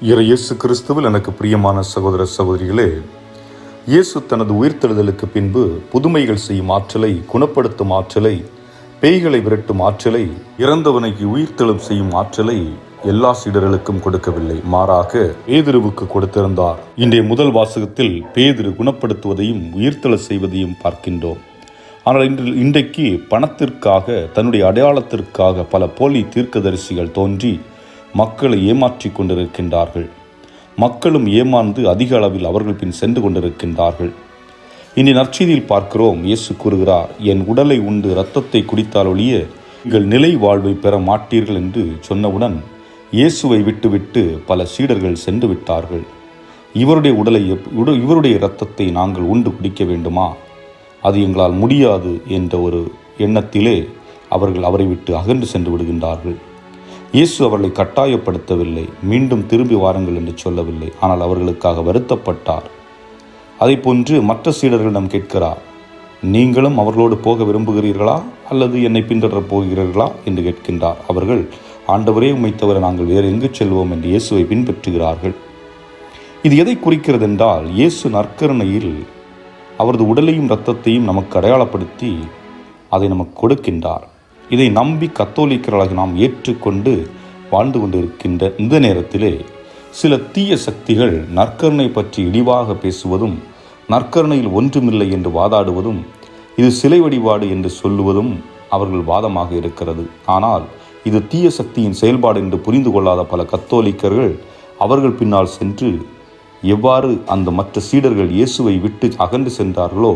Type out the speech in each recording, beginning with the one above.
இயேசு கிறிஸ்துவில் எனக்கு பிரியமான சகோதர சகோதரிகளே, இயேசு தனது உயிர்த்தெழுதலுக்கு பின்பு புதுமைகள் செய்யும் ஆற்றலை, குணப்படுத்தும் ஆற்றலை, பேய்களை விரட்டும் ஆற்றலை, இறந்தவனை உயிர்த்தெழும் செய்யும் ஆற்றலை எல்லா சீடர்களுக்கும் கொடுக்கவில்லை, மாறாக பேதுருவுக்கு கொடுத்திருந்தார். இன்றைய முதல் வாசகத்தில் பேதுரு குணப்படுத்துவதையும் உயிர்த்தெழ செய்வதையும் பார்க்கின்றோம். ஆனால் இன்றைக்கு பணத்திற்காக, தன்னுடைய அடையாளத்திற்காக பல போலி தீர்க்கதரிசிகள் தோன்றி மக்களை ஏமாற்றிக் கொண்டிருக்கின்றார்கள். மக்களும் ஏமாந்து அதிக அளவில் அவர்கள் பின் சென்று கொண்டிருக்கின்றார்கள். இனி நற்செய்தியில் பார்க்கிறோம், இயேசு கூறுகிறார், என் உடலை உண்டு இரத்தத்தை குடித்தால் ஒழிய நீங்கள் நிலை வாழ்வை பெற மாட்டீர்கள் என்று சொன்னவுடன் இயேசுவை விட்டுவிட்டு பல சீடர்கள் சென்று விட்டார்கள். இவருடைய இரத்தத்தை நாங்கள் உண்டு குடிக்க வேண்டுமா? அது எங்களால் முடியாது என்ற ஒரு எண்ணத்திலே அவர்கள் அவரை விட்டு அகன்று சென்று விடுகின்றார்கள். இயேசு அவர்களை கட்டாயப்படுத்தவில்லை, மீண்டும் திரும்பி வாருங்கள் என்று சொல்லவில்லை. ஆனால் அவர்களுக்காக வருத்தப்பட்டார். அதை போன்று மற்ற சீடர்களிடம் கேட்கிறார், நீங்களும் அவர்களோடு போக விரும்புகிறீர்களா அல்லது என்னை பின்தொடரப் போகிறீர்களா என்று கேட்கின்றார். அவர்கள், ஆண்டவரே, உம்மை தவிர நாங்கள் வேறு எங்கு செல்வோம் என்று இயேசுவை பின்பற்றுகிறார்கள். இது எதை குறிக்கிறது என்றால், இயேசு நற்கருணையில் அவரது உடலையும் இரத்தத்தையும் நமக்கு அடையாளப்படுத்தி அதை நமக்கு கொடுக்கின்றார். இதை நம்பி கத்தோலிக்கர்களாக நாம் ஏற்றுக்கொண்டு வாழ்ந்து கொண்டிருக்கின்ற இந்த நேரத்திலே சில தீய சக்திகள் நற்கருணை பற்றி இழிவாக பேசுவதும், நற்கருணையில் ஒன்றுமில்லை என்று வாதாடுவதும், இது சிலை வழிபாடு என்று சொல்லுவதும் அவர்கள் வாதமாக இருக்கிறது. ஆனால் இது தீய சக்தியின் செயல்பாடு என்று புரிந்து கொள்ளாத பல கத்தோலிக்கர்கள் அவர்கள் பின்னால் சென்று எவ்வாறு அந்த மற்ற சீடர்கள் இயேசுவை விட்டு அகன்று சென்றார்களோ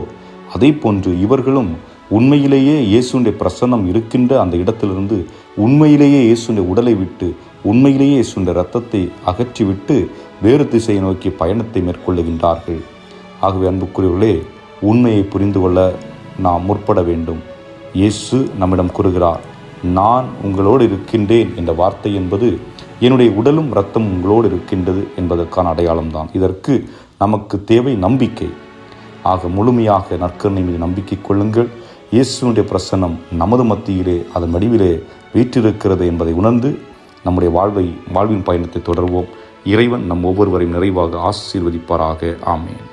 அதை போன்று இவர்களும் உண்மையிலேயே இயேசுடைய பிரசன்னம் இருக்கின்ற அந்த இடத்திலிருந்து உண்மையிலேயே இயேசுடைய உடலை விட்டு, உண்மையிலேயே இயேசுடைய இரத்தத்தை அகற்றிவிட்டு வேறு திசையை நோக்கி பயணத்தை மேற்கொள்ளுகின்றார்கள். ஆகவே அன்புக்குரியவர்களே, உண்மையை புரிந்து கொள்ள நாம் முற்பட வேண்டும். இயேசு நம்மிடம் கூறுகிறார், நான் உங்களோடு இருக்கின்றேன் என்ற வார்த்தை என்பது என்னுடைய உடலும் இரத்தமும் உங்களோடு இருக்கின்றது என்பதற்கான அடையாளம்தான். இதற்கு நமக்கு தேவை நம்பிக்கை. ஆக முழுமையாக நற்கருணை மீது நம்பிக்கை கொள்ளுங்கள். இயேசுனுடைய பிரசன்னம் நமது மத்தியிலே, அதன் வடிவிலே வீற்றிருக்கிறது என்பதை உணர்ந்து நம்முடைய வாழ்வின் பயணத்தை தொடர்வோம். இறைவன் நம் ஒவ்வொருவரையும் நிறைவாக ஆசீர்வதிப்பாராக. ஆமென்.